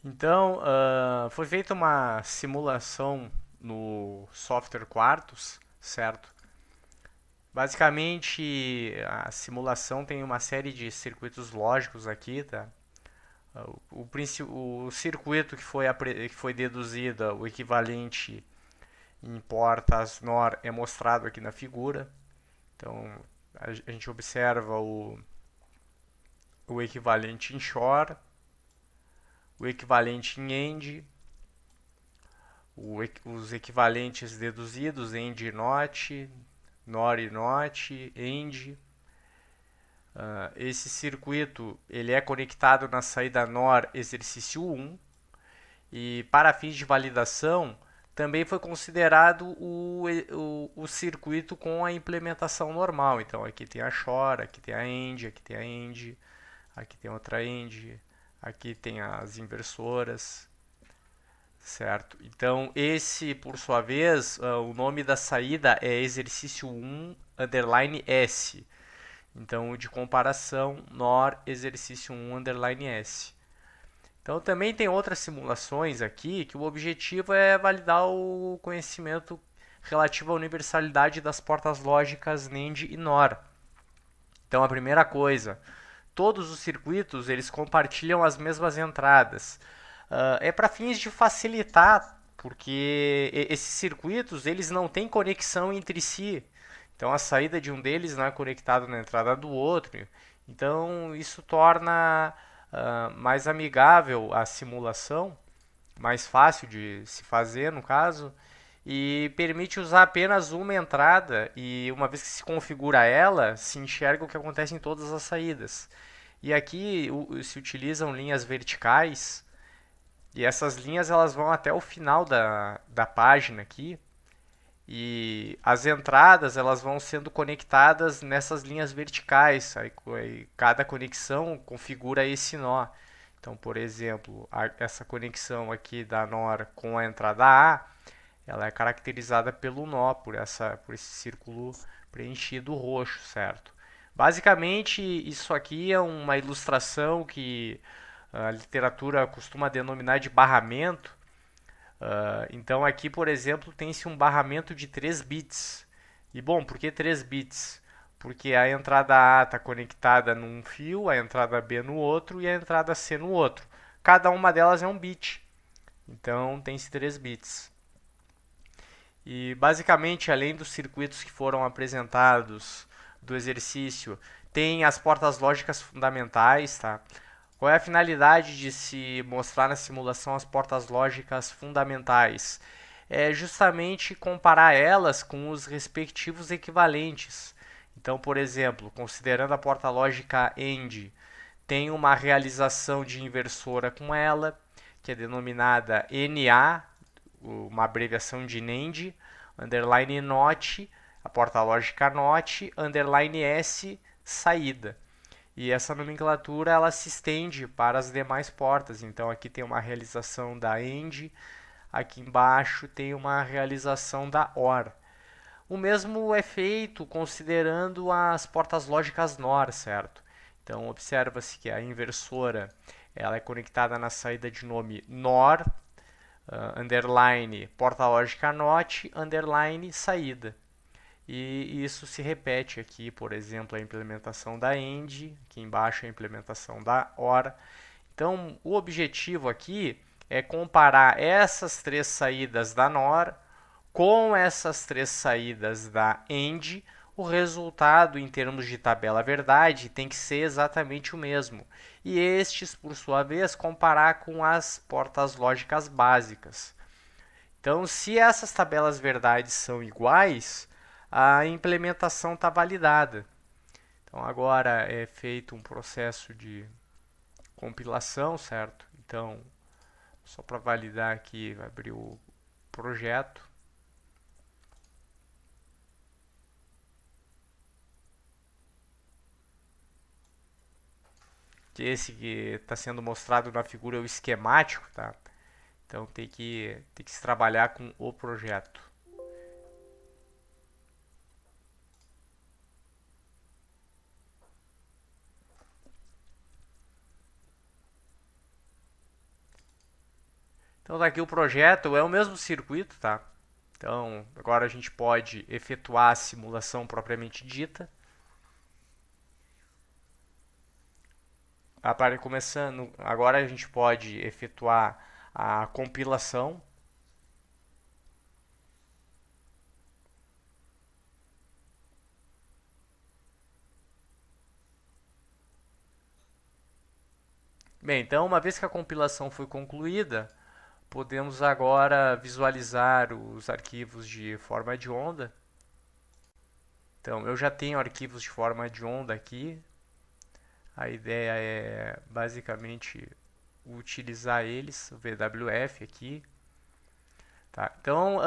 Então, foi feita uma simulação no software Quartus, certo? Basicamente, a simulação tem uma série de circuitos lógicos aqui, tá? O circuito que foi deduzido, o equivalente em portas NOR é mostrado aqui na figura. Então, a gente observa o equivalente em shore, o equivalente em end, os equivalentes deduzidos, end e not, nor e not, end. Esse circuito ele é conectado na saída NOR exercício 1 e para fins de validação também foi considerado o circuito com a implementação normal. Então aqui tem a shore, aqui tem a end, aqui tem a end, aqui tem outra end, aqui tem as inversoras, certo? Então, esse, por sua vez, o nome da saída é exercício 1 underline S. Então, de comparação, NOR exercício 1 underline S. Então, também tem outras simulações aqui que o objetivo é validar o conhecimento relativo à universalidade das portas lógicas NAND e NOR. Então, a primeira coisa, todos os circuitos eles compartilham as mesmas entradas. É para fins de facilitar, porque esses circuitos eles não têm conexão entre si. Então a saída de um deles não é conectada na entrada do outro. Então isso torna mais amigável a simulação, mais fácil de se fazer no caso, e permite usar apenas uma entrada e uma vez que se configura ela, se enxerga o que acontece em todas as saídas. E aqui se utilizam linhas verticais e essas linhas elas vão até o final da página aqui e as entradas elas vão sendo conectadas nessas linhas verticais. Aí cada conexão configura esse nó. Então, por exemplo, essa conexão aqui da NOR com a entrada A, ela é caracterizada pelo nó, por esse círculo preenchido roxo, certo? Basicamente, isso aqui é uma ilustração que a literatura costuma denominar de barramento. Então, aqui, por exemplo, tem-se um barramento de 3 bits. E bom, por que 3 bits? Porque a entrada A está conectada num fio, a entrada B no outro e a entrada C no outro. Cada uma delas é um bit. Então, tem-se 3 bits. E basicamente, além dos circuitos que foram apresentados do exercício, tem as portas lógicas fundamentais, tá? Qual é a finalidade de se mostrar na simulação as portas lógicas fundamentais? É justamente comparar elas com os respectivos equivalentes. Então, por exemplo, considerando a porta lógica AND, tem uma realização de inversora com ela, que é denominada NA, uma abreviação de NAND, underline NOT, a porta lógica NOT, underline S, saída. E essa nomenclatura ela se estende para as demais portas. Então aqui tem uma realização da END, aqui embaixo tem uma realização da OR. O mesmo é feito considerando as portas lógicas NOR, certo? Então observa-se que a inversora ela é conectada na saída de nome NOR, underline porta lógica NOT, underline saída. E isso se repete aqui, por exemplo, a implementação da end, aqui embaixo a implementação da OR. Então, o objetivo aqui é comparar essas três saídas da NOR com essas três saídas da end. O resultado em termos de tabela verdade tem que ser exatamente o mesmo. E estes, por sua vez, comparar com as portas lógicas básicas. Então, se essas tabelas verdades são iguais, a implementação está validada. Então, agora é feito um processo de compilação, certo? Então, só para validar aqui, vai abrir o projeto. Que esse que está sendo mostrado na figura é o esquemático, tá? Então, tem que se trabalhar com o projeto. Então tá aqui o projeto, é o mesmo circuito, tá? Então agora a gente pode efetuar a simulação propriamente dita. Começando, agora a gente pode efetuar a compilação. Bem, então uma vez que a compilação foi concluída, podemos agora visualizar os arquivos de forma de onda. Então eu já tenho arquivos de forma de onda aqui. A ideia é basicamente utilizar eles, o VWF aqui. Tá? Então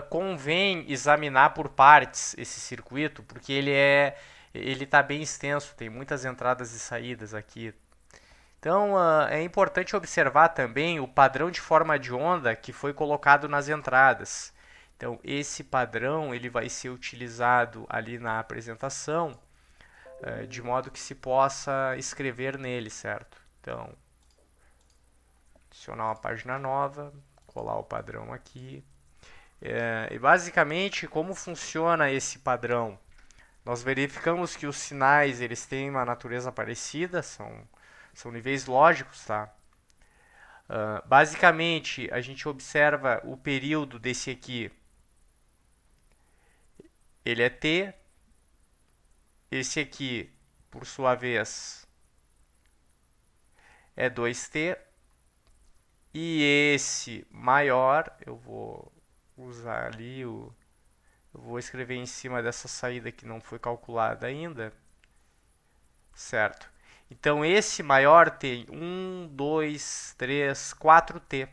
convém examinar por partes esse circuito, porque ele está bem extenso, tem muitas entradas e saídas aqui. Então é importante observar também o padrão de forma de onda que foi colocado nas entradas. Então esse padrão ele vai ser utilizado ali na apresentação, de modo que se possa escrever nele, certo? Então adicionar uma página nova, colar o padrão aqui. E basicamente como funciona esse padrão? Nós verificamos que os sinais eles têm uma natureza parecida, são níveis lógicos, tá? Basicamente, a gente observa o período desse aqui, ele é t. Esse aqui, por sua vez, é 2t. E esse maior, eu vou usar ali eu vou escrever em cima dessa saída que não foi calculada ainda, certo? Então esse maior tem 1, 2, 3, 4t.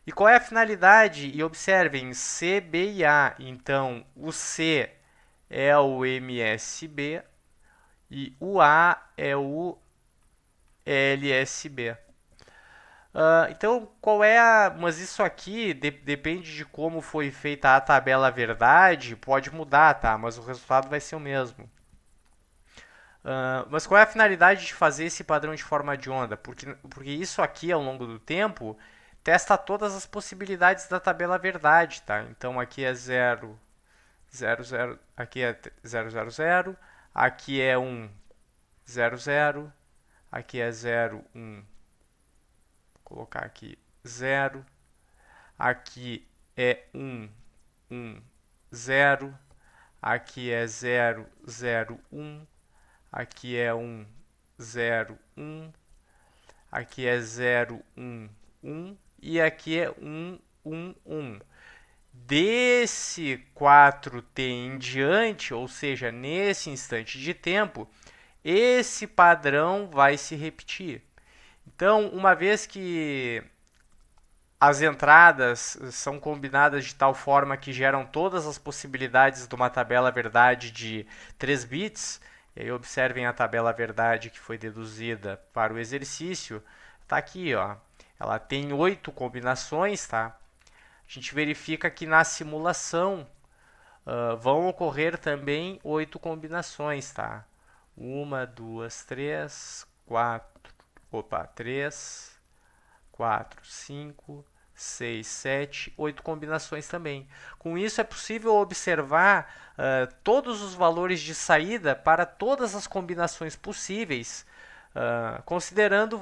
E qual é a finalidade? E observem, C, B e A. Então o C é o MSB e o A é o LSB. Então, qual é a... Mas isso aqui depende de como foi feita a tabela verdade, pode mudar, tá? Mas o resultado vai ser o mesmo. Mas qual é a finalidade de fazer esse padrão de forma de onda? Porque isso aqui, ao longo do tempo, testa todas as possibilidades da tabela verdade, tá? Então, aqui é 0, 0, 0, aqui é 0, 0, 0, aqui é 1, 0, 0, aqui é 0, 1, vou colocar aqui 0, aqui é 1, 1, 0, aqui é 0, 0, 1, aqui é 1, 0, 1, aqui é 0, 1, 1 e aqui é 1, 1, 1. Desse 4t em diante, ou seja, nesse instante de tempo, esse padrão vai se repetir. Então, uma vez que as entradas são combinadas de tal forma que geram todas as possibilidades de uma tabela verdade de 3 bits, e aí observem a tabela verdade que foi deduzida para o exercício, está aqui, ó. Ela tem 8 combinações, tá? A gente verifica que na simulação vão ocorrer também 8 combinações, tá? 1, 2, 3, 4, 3, 4, 5, 6, 7, 8 combinações também. Com isso é possível observar todos os valores de saída para todas as combinações possíveis, considerando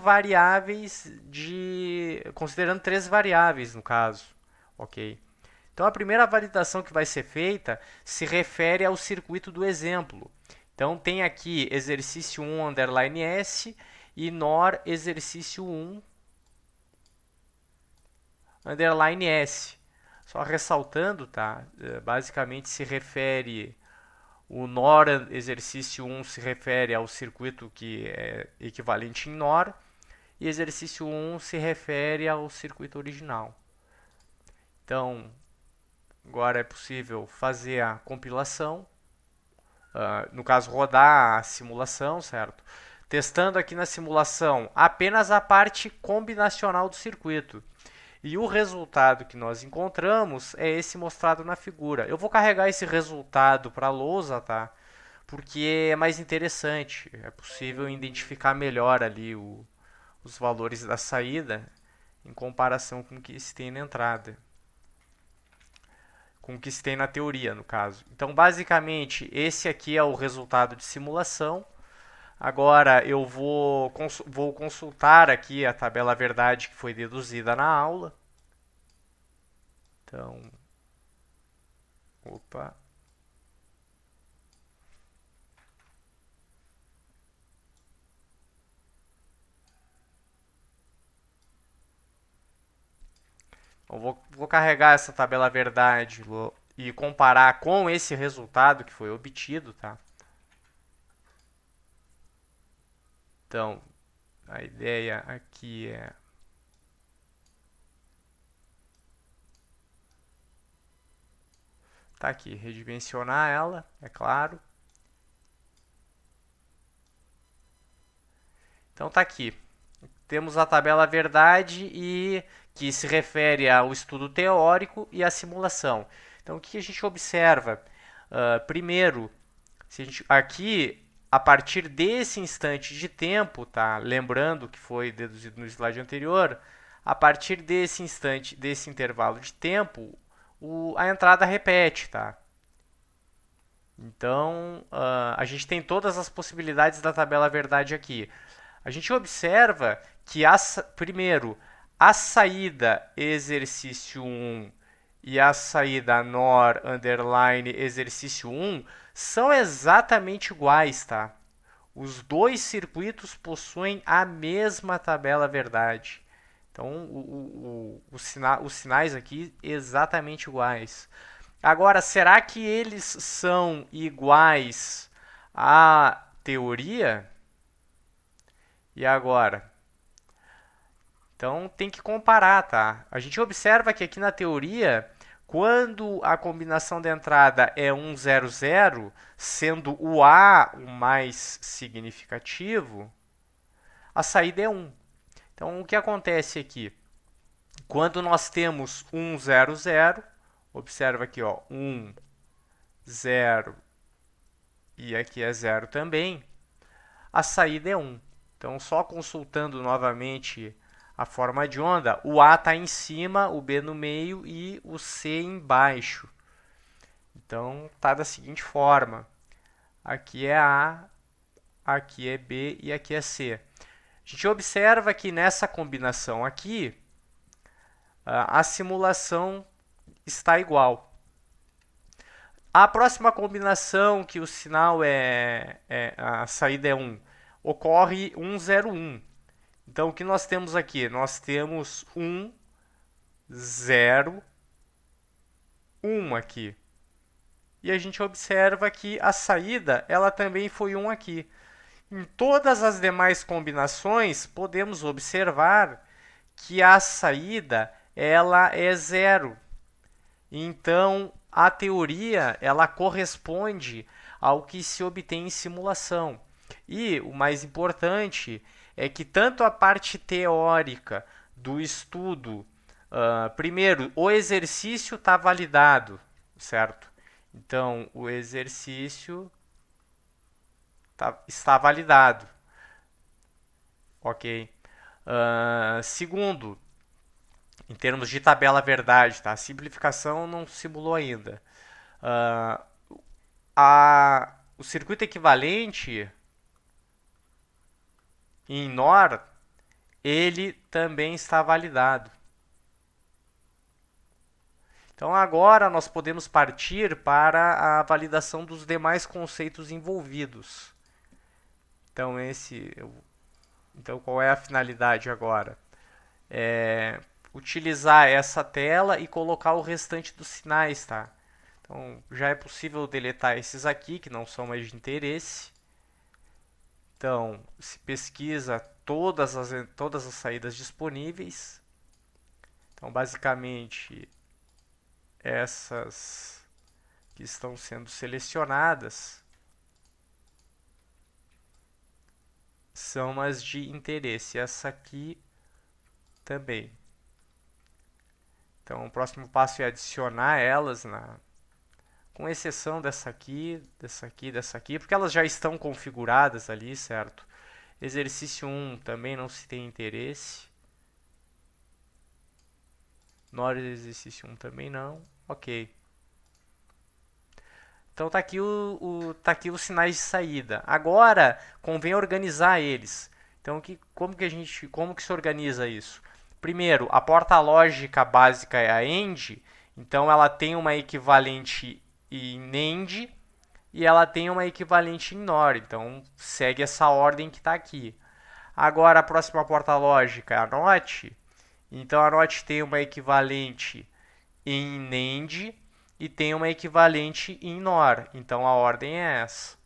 considerando 3 variáveis no caso, ok? Então a primeira validação que vai ser feita se refere ao circuito do exemplo. Então tem aqui exercício 1 underline S e NOR exercício 1 underline S. Só ressaltando, tá? Basicamente se refere, o NOR exercício 1 se refere ao circuito que é equivalente em NOR e exercício 1 se refere ao circuito original. Então, agora é possível fazer a compilação, no caso rodar a simulação, certo? Testando aqui na simulação apenas a parte combinacional do circuito. E o resultado que nós encontramos é esse mostrado na figura. Eu vou carregar esse resultado para a lousa, tá? Porque é mais interessante. É possível identificar melhor ali os valores da saída. em comparação com o que se tem na entrada, com o que se tem na teoria, no caso. Então, basicamente, esse aqui é o resultado de simulação. Agora eu vou consultar aqui a tabela verdade que foi deduzida na aula. Então, opa. Eu vou carregar essa tabela verdade e comparar com esse resultado que foi obtido, tá? Então, a ideia aqui é tá aqui, redimensionar ela, é claro. Então tá aqui. Temos a tabela verdade e que se refere ao estudo teórico e à simulação. Então o que a gente observa? Primeiro, se a gente, aqui a partir desse instante de tempo, tá? Lembrando que foi deduzido no slide anterior, a partir desse instante, desse intervalo de tempo, a entrada repete, tá? Então, a gente tem todas as possibilidades da tabela verdade aqui. A gente observa que, primeiro, a saída exercício 1 e a saída NOR underline exercício 1 são exatamente iguais, tá? Os dois circuitos possuem a mesma tabela verdade. Então, os sinais aqui exatamente iguais. Agora, será que eles são iguais à teoria? E agora? Então tem que comparar, tá? A gente observa que aqui na teoria, quando a combinação de entrada é 1, 0, 0, sendo o A o mais significativo, a saída é 1. Então o que acontece aqui? Quando nós temos 1, 0, 0, observa aqui, ó, 1, 0 e aqui é 0 também, a saída é 1. Então, só consultando novamente a forma de onda, o A está em cima, o B no meio e o C embaixo. Então, está da seguinte forma. Aqui é A, aqui é B e aqui é C. A gente observa que nessa combinação aqui, a simulação está igual. A próxima combinação, que o sinal a saída é 1, ocorre 1, 0, 1. Então, o que nós temos aqui? Nós temos 1, 0, 1 aqui. E a gente observa que a saída ela também foi 1 aqui. Em todas as demais combinações, podemos observar que a saída ela é 0. Então, a teoria ela corresponde ao que se obtém em simulação. E o mais importante é que tanto a parte teórica do estudo, primeiro, o exercício está validado, certo? Então, o exercício está validado, ok? Segundo, em termos de tabela verdade, tá? A simplificação não simulou ainda. O circuito equivalente em NOR, ele também está validado. Então agora nós podemos partir para a validação dos demais conceitos envolvidos. Então qual é a finalidade agora? É utilizar essa tela e colocar o restante dos sinais, tá? Então já é possível deletar esses aqui que não são mais de interesse. Então se pesquisa todas as saídas disponíveis. Então basicamente essas que estão sendo selecionadas são as de interesse. Essa aqui também. Então, o próximo passo é adicionar elas, com exceção dessa aqui, dessa aqui, porque elas já estão configuradas ali, certo? Exercício 1 também não se tem interesse. NOR exercício 1 também não. Ok. Então tá aqui, tá aqui os sinais de saída. Agora convém organizar eles. Então como que se organiza isso? Primeiro, a porta lógica básica é a AND, então ela tem uma equivalente em NAND e ela tem uma equivalente em NOR. Então segue essa ordem que está aqui. Agora a próxima porta lógica é a NOT. Então a NOT tem uma equivalente em NAND e tem uma equivalente em NOR. Então a ordem é essa.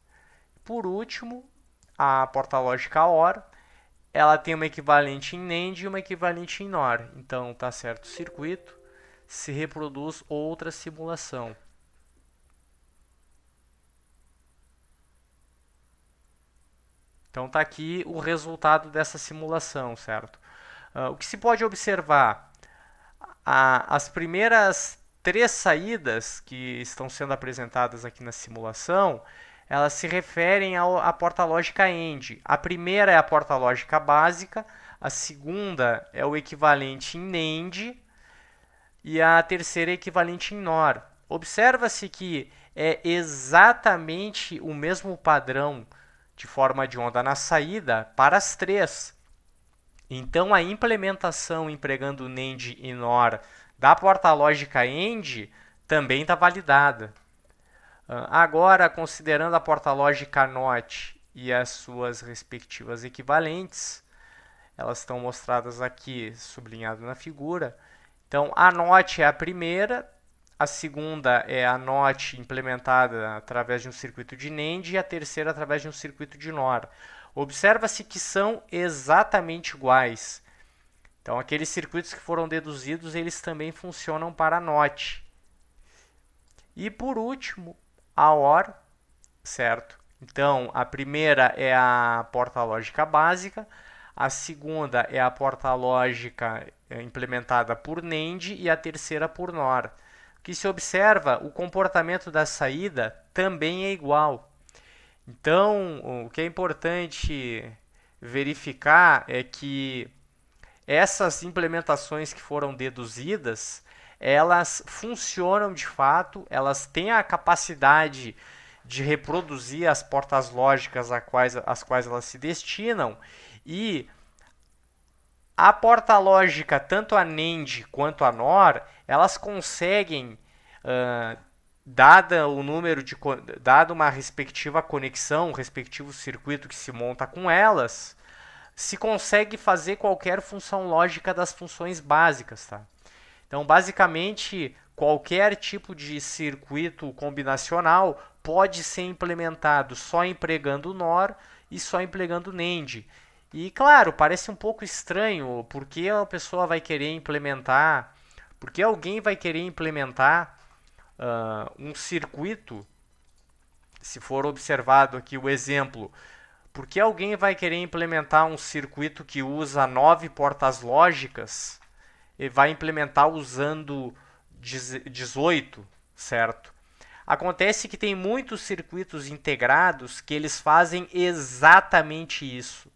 Por último, a porta lógica OR, ela tem uma equivalente em NAND e uma equivalente em NOR. Então tá certo o circuito, se reproduz outra simulação. Então tá aqui o resultado dessa simulação, certo? O que se pode observar? As primeiras 3 saídas que estão sendo apresentadas aqui na simulação, elas se referem à porta lógica AND. A primeira é a porta lógica básica, a segunda é o equivalente em NAND e a terceira é equivalente em NOR. Observa-se que é exatamente o mesmo padrão de forma de onda na saída para as 3. Então, a implementação empregando NAND e NOR da porta lógica AND também está validada. Agora, considerando a porta lógica NOT e as suas respectivas equivalentes, elas estão mostradas aqui, sublinhado na figura. Então, a NOT é a primeira, a segunda é a NOT implementada através de um circuito de NAND e a terceira através de um circuito de NOR. Observa-se que são exatamente iguais. Então, aqueles circuitos que foram deduzidos, eles também funcionam para a NOT. E, por último, a OR, certo? Então, a primeira é a porta lógica básica, a segunda é a porta lógica implementada por NAND e a terceira por NOR. O que se observa, o comportamento da saída também é igual. Então, o que é importante verificar é que essas implementações que foram deduzidas, elas funcionam de fato, elas têm a capacidade de reproduzir as portas lógicas às quais elas se destinam, e a porta lógica, tanto a NAND quanto a NOR, elas conseguem, dada o número de, dada uma respectiva conexão, um respectivo circuito que se monta com elas, se consegue fazer qualquer função lógica das funções básicas, tá? Então, basicamente, qualquer tipo de circuito combinacional pode ser implementado só empregando NOR e só empregando NAND. E, claro, parece um pouco estranho, porque a pessoa vai querer implementar, porque alguém vai querer implementar um circuito, se for observado aqui o exemplo, porque alguém vai querer implementar um circuito que usa 9 portas lógicas e vai implementar usando 18, certo? Acontece que tem muitos circuitos integrados que eles fazem exatamente isso.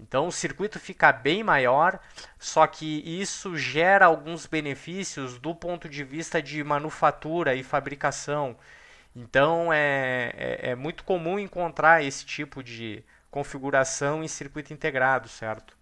Então o circuito fica bem maior, só que isso gera alguns benefícios do ponto de vista de manufatura e fabricação. Então é muito comum encontrar esse tipo de configuração em circuito integrado, certo?